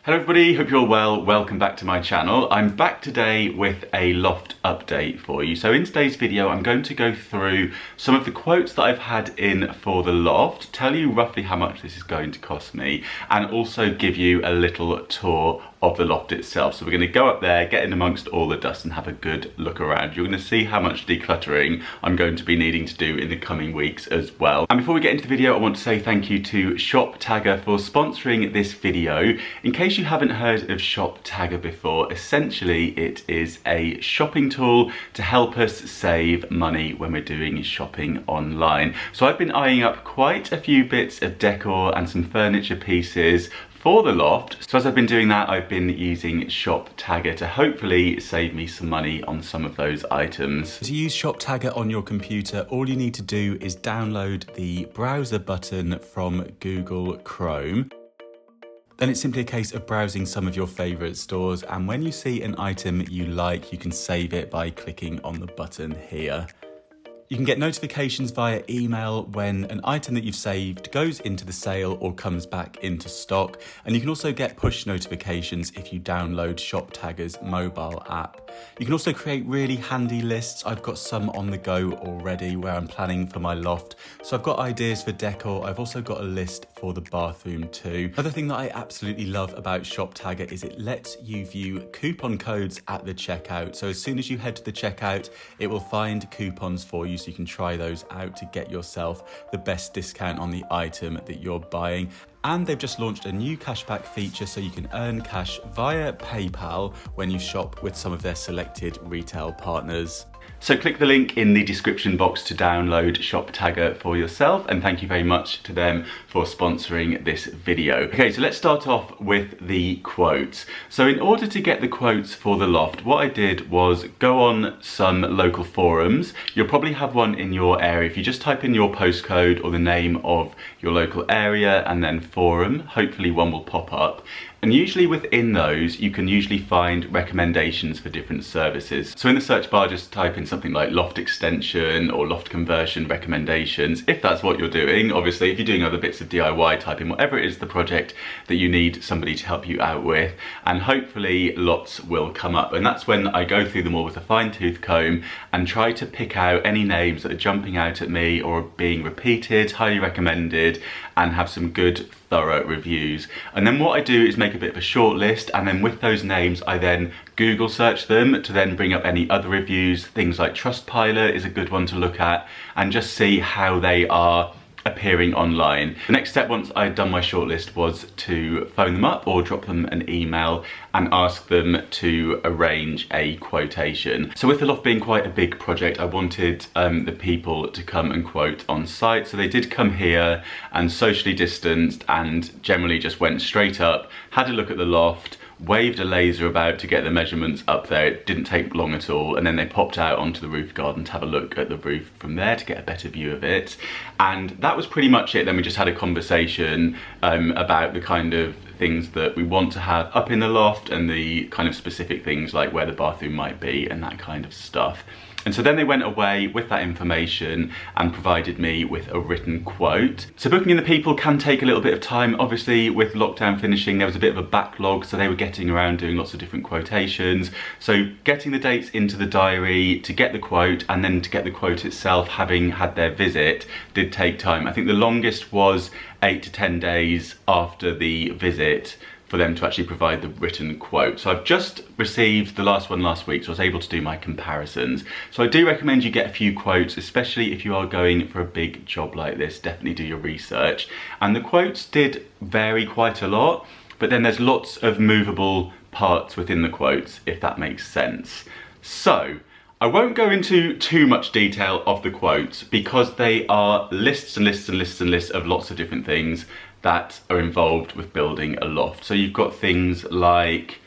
Hello everybody, hope you're all well. Welcome back to my channel. I'm back today with a loft update for you. So in today's video, I'm going to go through some of the quotes that I've had in for the loft, tell you roughly how much this is going to cost me, and also give you a little tour of the loft itself. So we're going to go up there, get in amongst all the dust and have a good look around. You're going to see how much decluttering I'm going to be needing to do in the coming weeks as well. And before we get into the video, I want to say thank you to ShopTagger for sponsoring this video. In case you haven't heard of ShopTagger before, essentially it is a shopping tool to help us save money when we're doing shopping online. So I've been eyeing up quite a few bits of decor and some furniture pieces for the loft. So as I've been doing that, I've been using ShopTagger to hopefully save me some money on some of those items. To use ShopTagger on your computer, all you need to do is download the browser button from Google Chrome. Then it's simply a case of browsing some of your favorite stores, and when you see an item you like, you can save it by clicking on the button here. You can get notifications via email when an item that you've saved goes into the sale or comes back into stock. And you can also get push notifications if you download ShopTagger's mobile app. You can also create really handy lists. I've got some on the go already where I'm planning for my loft. So I've got ideas for decor. I've also got a list for the bathroom too. Another thing that I absolutely love about ShopTagger is it lets you view coupon codes at the checkout. So as soon as you head to the checkout, it will find coupons for you, so you can try those out to get yourself the best discount on the item that you're buying. And they've just launched a new cashback feature, so you can earn cash via PayPal when you shop with some of their selected retail partners. So click the link in the description box to download ShopTagger for yourself, and thank you very much to them for sponsoring this video. Okay, so let's start off with the quotes. So in order to get the quotes for the loft, what I did was go on some local forums. You'll probably have one in your area. If you just type in your postcode or the name of your local area and then forum, hopefully one will pop up. And usually within those, you can usually find recommendations for different services. So in the search bar, just type in something like loft extension or loft conversion recommendations, if that's what you're doing. Obviously, if you're doing other bits of DIY, type in whatever it is the project that you need somebody to help you out with, and hopefully lots will come up. And that's when I go through them all with a fine-tooth comb and try to pick out any names that are jumping out at me or being repeated, highly recommended, and have some good thorough reviews. And then what I do is make a bit of a short list, and then with those names I then Google search them to then bring up any other reviews. Things like Trustpilot is a good one to look at, and just see how they are appearing online. The next step once I'd done my shortlist was to phone them up or drop them an email and ask them to arrange a quotation. So with the loft being quite a big project, I wanted the people to come and quote on site. So they did come here and socially distanced and generally just went straight up, had a look at the loft, waved a laser about to get the measurements up there. It didn't take long at all, and then they popped out onto the roof garden to have a look at the roof from there to get a better view of it. And that was pretty much it. Then we just had a conversation about the kind of things that we want to have up in the loft and the kind of specific things like where the bathroom might be and that kind of stuff. And so then they went away with that information and provided me with a written quote. So booking in the people can take a little bit of time. Obviously with lockdown finishing, there was a bit of a backlog, so they were getting around doing lots of different quotations. So getting the dates into the diary to get the quote, and then to get the quote itself, having had their visit, did take time. I think the longest was 8 to 10 days after the visit for them to actually provide the written quote. So I've just received the last one last week, so I was able to do my comparisons. So I do recommend you get a few quotes, especially if you are going for a big job like this. Definitely do your research. And the quotes did vary quite a lot, but then there's lots of movable parts within the quotes, if that makes sense. So I won't go into too much detail of the quotes because they are lists and lists and lists and lists of lots of different things that are involved with building a loft. So you've got things like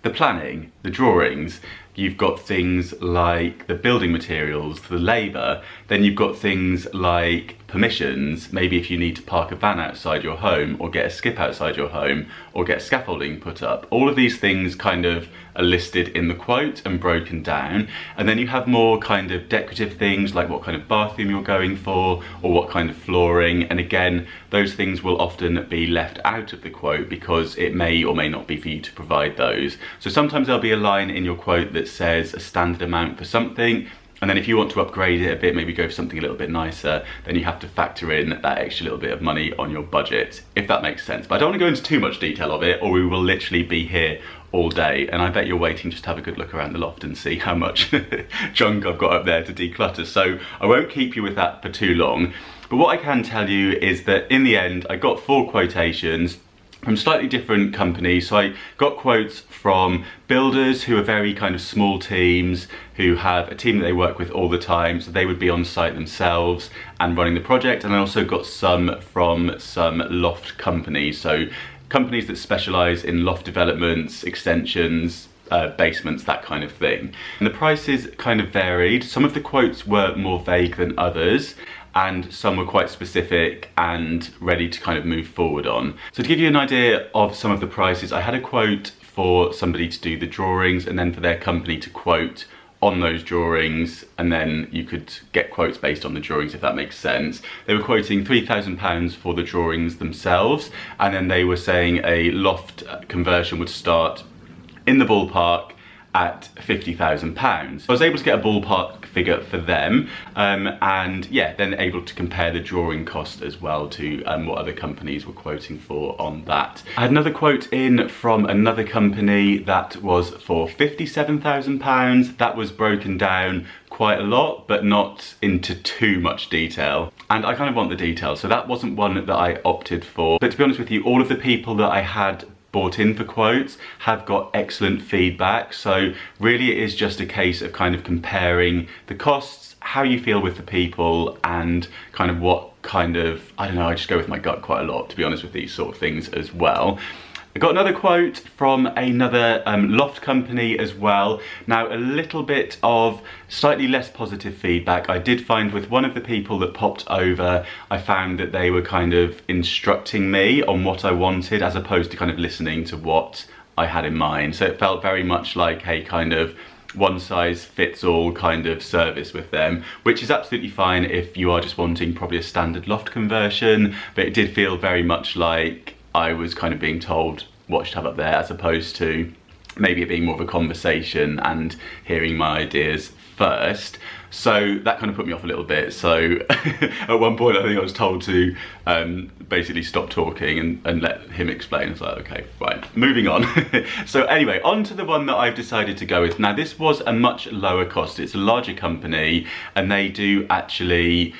the planning, the drawings, you've got things like the building materials, the labour, then you've got things like permissions, maybe if you need to park a van outside your home or get a skip outside your home or get scaffolding put up. All of these things kind of are listed in the quote and broken down, and then you have more kind of decorative things like what kind of bathroom you're going for or what kind of flooring, and again those things will often be left out of the quote because it may or may not be for you to provide those. So sometimes there'll be a line in your quote that says a standard amount for something, and then if you want to upgrade it a bit, maybe go for something a little bit nicer, then you have to factor in that extra little bit of money on your budget, if that makes sense. But I don't want to go into too much detail of it, or we will literally be here all day, and I bet you're waiting just to have a good look around the loft and see how much junk I've got up there to declutter. So I won't keep you with that for too long. But what I can tell you is that in the end, I got 4 quotations from slightly different companies. So I got quotes from builders who are very kind of small teams, who have a team that they work with all the time, so they would be on site themselves and running the project. And I also got some from some loft companies, so companies that specialise in loft developments, extensions, basements, that kind of thing. And the prices kind of varied. Some of the quotes were more vague than others, and some were quite specific and ready to kind of move forward on. So to give you an idea of some of the prices, I had a quote for somebody to do the drawings and then for their company to quote on those drawings, and then you could get quotes based on the drawings, if that makes sense. They were quoting £3,000 for the drawings themselves, and then they were saying a loft conversion would start in the ballpark at £50,000. I was able to get a ballpark figure for them, and yeah, then able to compare the drawing cost as well to what other companies were quoting for on that. I had another quote in from another company that was for £57,000. That was broken down quite a lot, but not into too much detail. And I kind of want the details, so that wasn't one that I opted for. But to be honest with you, all of the people that I had bought in for quotes have got excellent feedback, so really it is just a case of kind of comparing the costs, how you feel with the people, and kind of what kind of, I don't know, I just go with my gut quite a lot, to be honest, with these sort of things as well. I got another quote from another loft company as well. Now, a little bit of slightly less positive feedback. I did find with one of the people that popped over, I found that they were kind of instructing me on what I wanted as opposed to kind of listening to what I had in mind. So it felt very much like a kind of one size fits all kind of service with them, which is absolutely fine if you are just wanting probably a standard loft conversion, but it did feel very much like I was kind of being told what I should have up there, as opposed to maybe it being more of a conversation and hearing my ideas first. So that kind of put me off a little bit. So at one point I think I was told to basically stop talking and let him explain. I was like, okay, right, moving on. So anyway, on to the one that I've decided to go with. Now, this was a much lower cost. It's a larger company, and they do actually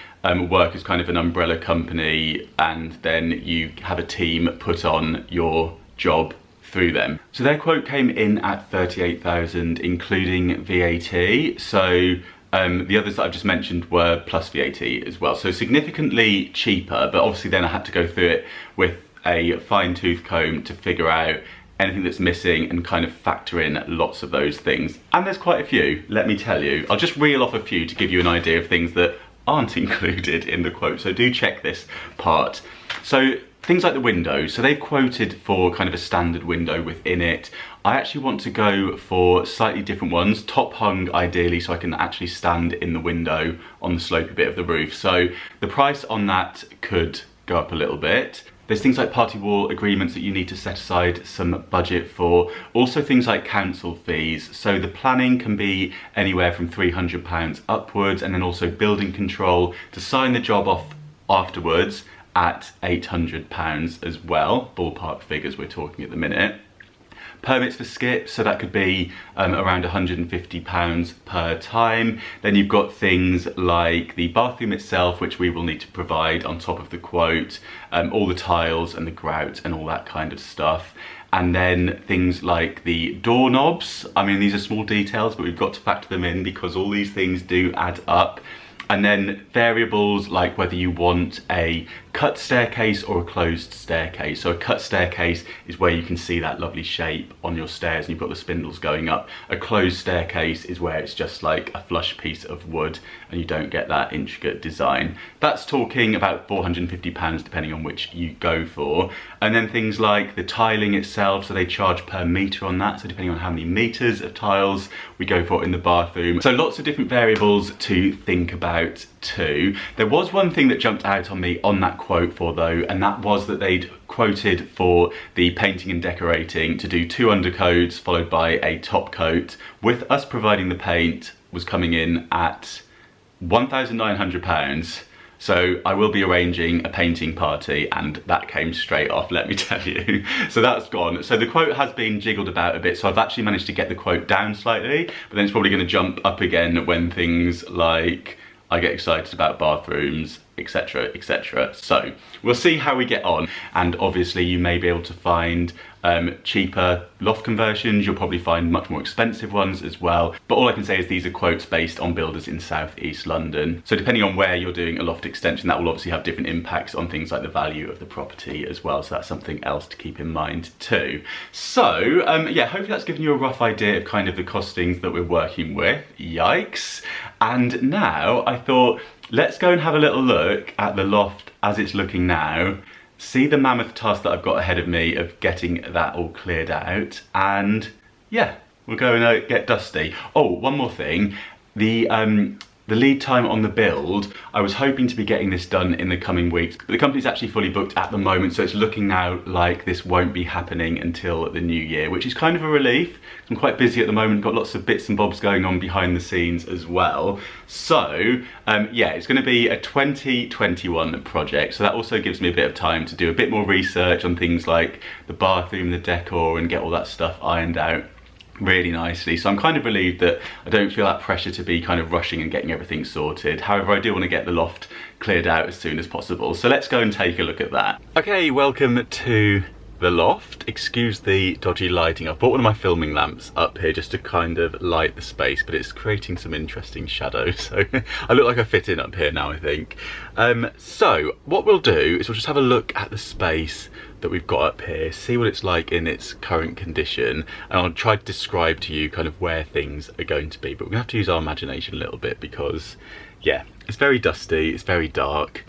work as kind of an umbrella company, and then you have a team put on your job through them. So their quote came in at 38,000 including VAT. So the others that I've just mentioned were plus VAT as well. So significantly cheaper, but obviously then I had to go through it with a fine-tooth comb to figure out anything that's missing and kind of factor in lots of those things. And there's quite a few, let me tell you. I'll just reel off a few to give you an idea of things that aren't included in the quote, so do check this part. So things like the windows, so they've quoted for kind of a standard window within it. I actually want to go for slightly different ones, top hung ideally, so I can actually stand in the window on the slopey bit of the roof. So the price on that could go up a little bit. There's things like party wall agreements that you need to set aside some budget for. Also things like council fees. So the planning can be anywhere from £300 upwards, and then also building control to sign the job off afterwards at £800 as well. Ballpark figures we're talking at the minute. Permits for skips, so that could be around £150 per time. Then you've got things like the bathroom itself, which we will need to provide on top of the quote, all the tiles and the grout and all that kind of stuff. And then things like the doorknobs. I mean, these are small details, but we've got to factor them in because all these things do add up. And then variables like whether you want a cut staircase or a closed staircase. So a cut staircase is where you can see that lovely shape on your stairs and you've got the spindles going up. A closed staircase is where it's just like a flush piece of wood and you don't get that intricate design. That's talking about £450 depending on which you go for. And then things like the tiling itself, so they charge per metre on that, so depending on how many metres of tiles we go for in the bathroom. So lots of different variables to think about too. There was one thing that jumped out on me on that quote for though, and that was that they'd quoted for the painting and decorating to do 2 undercoats followed by a top coat, with us providing the paint was coming in at £1,900. So I will be arranging a painting party and that came straight off, let me tell you. So that's gone. So the quote has been jiggled about a bit, so I've actually managed to get the quote down slightly, but then it's probably going to jump up again when things like I get excited about bathrooms, etc, etc. So we'll see how we get on, and obviously you may be able to find cheaper loft conversions. You'll probably find much more expensive ones as well, but all I can say is these are quotes based on builders in South East London. So depending on where you're doing a loft extension, that will obviously have different impacts on things like the value of the property as well, so that's something else to keep in mind too. So yeah, hopefully that's given you a rough idea of kind of the costings that we're working with. Yikes. And now I thought, let's go and have a little look at the loft as it's looking now, see the mammoth task that I've got ahead of me of getting that all cleared out, and yeah, we'll go and get dusty. Oh, one more thing, the lead time on the build, I was hoping to be getting this done in the coming weeks, but the company's actually fully booked at the moment, so it's looking now like this won't be happening until the new year, which is kind of a relief. I'm quite busy at the moment, got lots of bits and bobs going on behind the scenes as well. So yeah, it's going to be a 2021 project, so that also gives me a bit of time to do a bit more research on things like the bathroom, the decor, and get all that stuff ironed out really nicely. So I'm kind of relieved that I don't feel that pressure to be kind of rushing and getting everything sorted. However, I do want to get the loft cleared out as soon as possible. So let's go and take a look at that. Okay, welcome to the loft. Excuse the dodgy lighting. I've brought one of my filming lamps up here just to kind of light the space, but it's creating some interesting shadows. So I look like I fit in up here now, I think. So what we'll do is we'll just have a look at the space that we've got up here, see what it's like in its current condition, and I'll try to describe to you kind of where things are going to be, but we're gonna have to use our imagination a little bit because yeah, it's very dusty, it's very dark,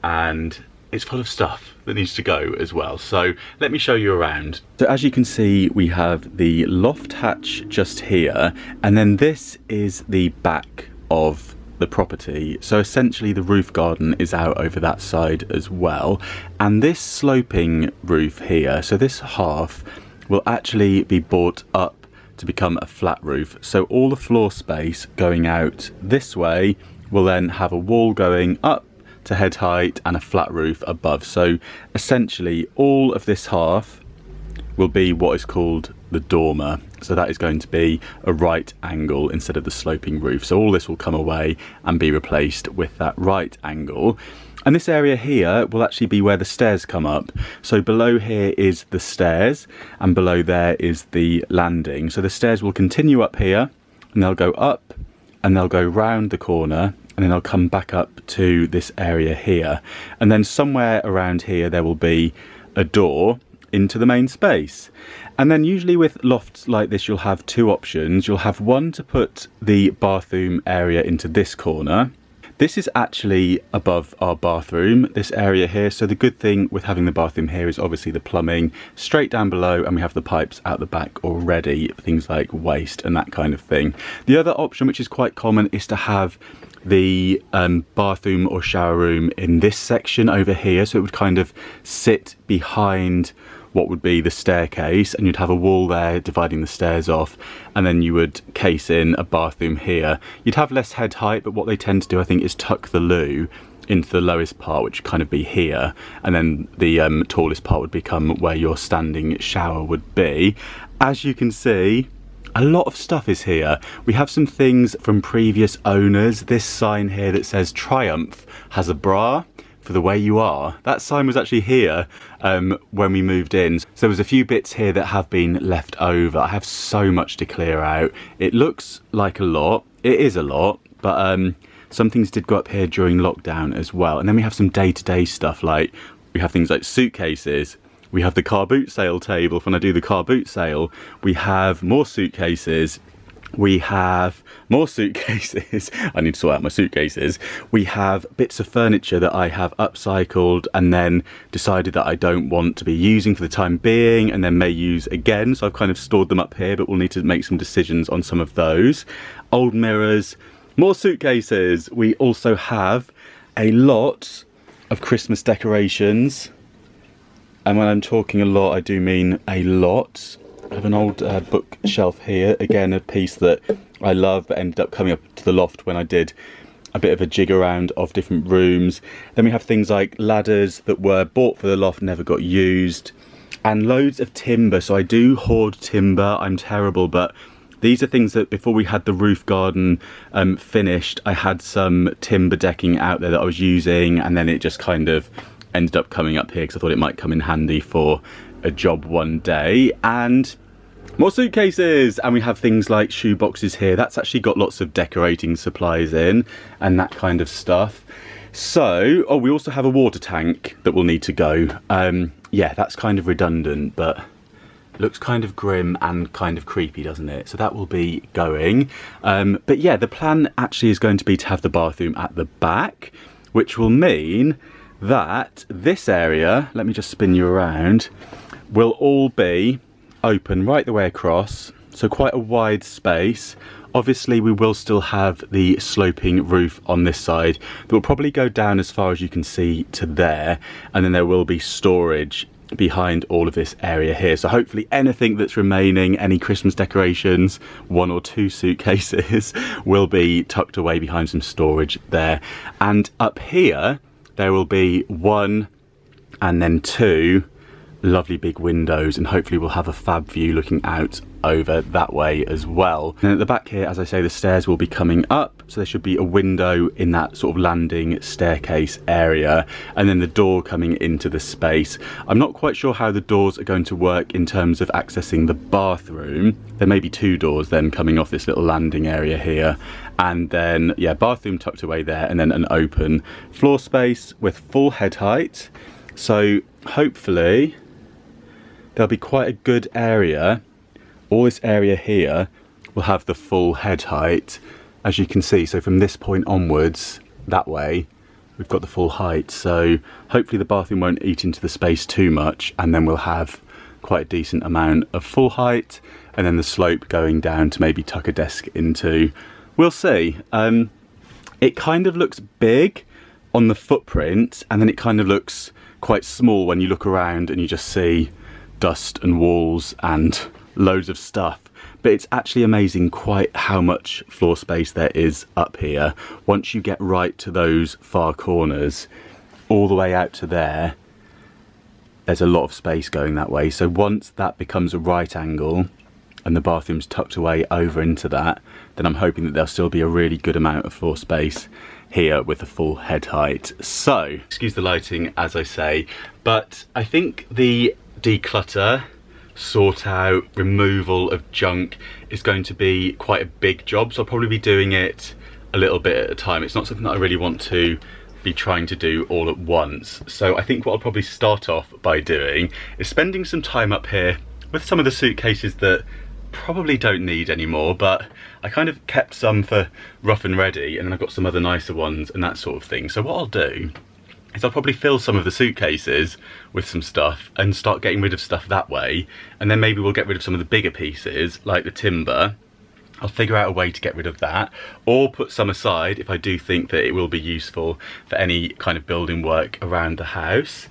and it's full of stuff that needs to go as well. So let me show you around. So as you can see, we have the loft hatch just here, and then this is the back of the property. So essentially the roof garden is out over that side as well, and this sloping roof here, so this half will actually be brought up to become a flat roof. So all the floor space going out this way will then have a wall going up to head height and a flat roof above. So essentially all of this half will be what is called the dormer. So that is going to be a right angle instead of the sloping roof. So all this will come away and be replaced with that right angle. And this area here will actually be where the stairs come up. So below here is the stairs and below there is the landing. So the stairs will continue up here and they'll go up and they'll go round the corner and then they'll come back up to this area here. And then somewhere around here there will be a door into the main space. And then usually with lofts like this you'll have two options. You'll have one to put the bathroom area into this corner. This is actually above our bathroom, this area here. So the good thing with having the bathroom here is obviously the plumbing straight down below, and we have the pipes out the back already, things like waste and that kind of thing. The other option, which is quite common, is to have the bathroom or shower room in this section over here. So it would kind of sit behind what would be the staircase, and you'd have a wall there dividing the stairs off, and then you would case in a bathroom here. You'd have less head height, but what they tend to do, I think, is tuck the loo into the lowest part, which would kind of be here, and then the tallest part would become where your standing shower would be. As you can see, a lot of stuff is here. We have some things from previous owners. This sign here that says Triumph has a bra for the way you are. That sign was actually here when we moved in. So there was a few bits here that have been left over. I have so much to clear out. It looks like a lot. It is a lot, but some things did go up here during lockdown as well. And then we have some day-to-day stuff, like we have things like suitcases. We have the car boot sale table for when I do the car boot sale. We have more suitcases. We have more suitcases. I need to sort out my suitcases. We have bits of furniture that I have upcycled and then decided that I don't want to be using for the time being and then may use again. So I've kind of stored them up here, but we'll need to make some decisions on some of those. Old mirrors, more suitcases. We also have a lot of Christmas decorations. And when I'm talking a lot, I do mean a lot. I have an old bookshelf here, again a piece that I love but ended up coming up to the loft when I did a bit of a jig around of different rooms. Then we have things like ladders that were bought for the loft, never got used, and loads of timber. So I do hoard timber, I'm terrible, but these are things that before we had the roof garden finished, I had some timber decking out there that I was using, and then it just kind of ended up coming up here because I thought it might come in handy for a job one day. And more suitcases, and we have things like shoe boxes here. That's actually got lots of decorating supplies in and that kind of stuff. So, oh, we also have a water tank that will need to go. Yeah, that's kind of redundant, but looks kind of grim and kind of creepy, doesn't it? So that will be going. But yeah, the plan actually is going to be to have the bathroom at the back, which will mean that this area, let me just spin you around, will all be open right the way across, so quite a wide space. Obviously we will still have the sloping roof on this side that will probably go down as far as you can see to there, and then there will be storage behind all of this area here. So hopefully anything that's remaining, any Christmas decorations, 1 or 2 suitcases, will be tucked away behind some storage there. And up here there will be 1 and then 2 lovely big windows, and hopefully we'll have a fab view looking out over that way as well. And at the back here, as I say, the stairs will be coming up, so there should be a window in that sort of landing staircase area, and then the door coming into the space. I'm not quite sure how the doors are going to work in terms of accessing the bathroom. There may be 2 doors then coming off this little landing area here, and then yeah, bathroom tucked away there, and then an open floor space with full head height. So hopefully there'll be quite a good area. All this area here will have the full head height, as you can see. So from this point onwards, that way, we've got the full height. So hopefully the bathroom won't eat into the space too much, and then we'll have quite a decent amount of full height, and then the slope going down to maybe tuck a desk into. We'll see. It kind of looks big on the footprint, and then it kind of looks quite small when you look around and you just see dust and walls and loads of stuff. But it's actually amazing quite how much floor space there is up here. Once you get right to those far corners, all the way out to there, there's a lot of space going that way. So once that becomes a right angle and the bathroom's tucked away over into that, then I'm hoping that there'll still be a really good amount of floor space here with a full head height. So, excuse the lighting as I say, but I think the declutter, sort out, removal of junk is going to be quite a big job, so I'll probably be doing it a little bit at a time. It's not something that I really want to be trying to do all at once. So I think what I'll probably start off by doing is spending some time up here with some of the suitcases that probably don't need anymore, but I kind of kept some for rough and ready, and then I've got some other nicer ones and that sort of thing. So what I'll do is I'll probably fill some of the suitcases with some stuff and start getting rid of stuff that way, and then maybe we'll get rid of some of the bigger pieces like the timber. I'll figure out a way to get rid of that, or put some aside if I do think that it will be useful for any kind of building work around the house.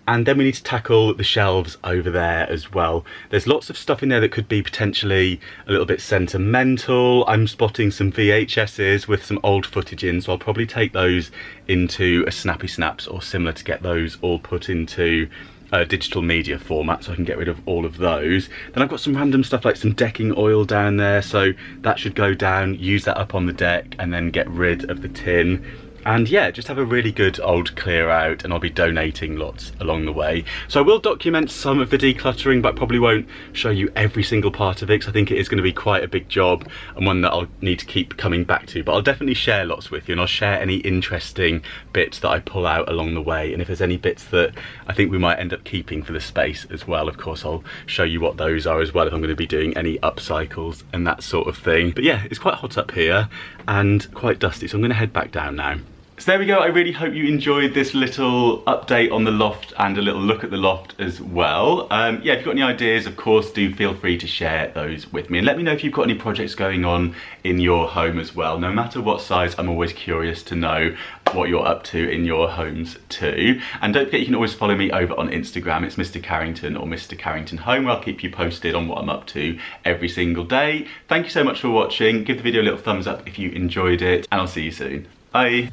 And then we need to tackle the shelves over there as well. There's lots of stuff in there that could be potentially a little bit sentimental. I'm spotting some VHSs with some old footage in, so I'll probably take those into a Snappy Snaps or similar to get those all put into a digital media format, so I can get rid of all of those. Then I've got some random stuff like some decking oil down there, so that should go down, use that up on the deck, and then get rid of the tin. And yeah, just have a really good old clear out, and I'll be donating lots along the way. So I will document some of the decluttering, but I probably won't show you every single part of it, because I think it is going to be quite a big job and one that I'll need to keep coming back to. But I'll definitely share lots with you, and I'll share any interesting bits that I pull out along the way. And if there's any bits that I think we might end up keeping for the space as well, of course I'll show you what those are as well, if I'm going to be doing any upcycles and that sort of thing. But yeah, it's quite hot up here and quite dusty, so I'm going to head back down now. So there we go. I really hope you enjoyed this little update on the loft and a little look at the loft as well. Yeah, if you've got any ideas, of course, do feel free to share those with me. And let me know if you've got any projects going on in your home as well. No matter what size, I'm always curious to know what you're up to in your homes too. And don't forget, you can always follow me over on Instagram. It's Mr. Carrington or Mr. Carrington Home, where I'll keep you posted on what I'm up to every single day. Thank you so much for watching. Give the video a little thumbs up if you enjoyed it, and I'll see you soon. Bye.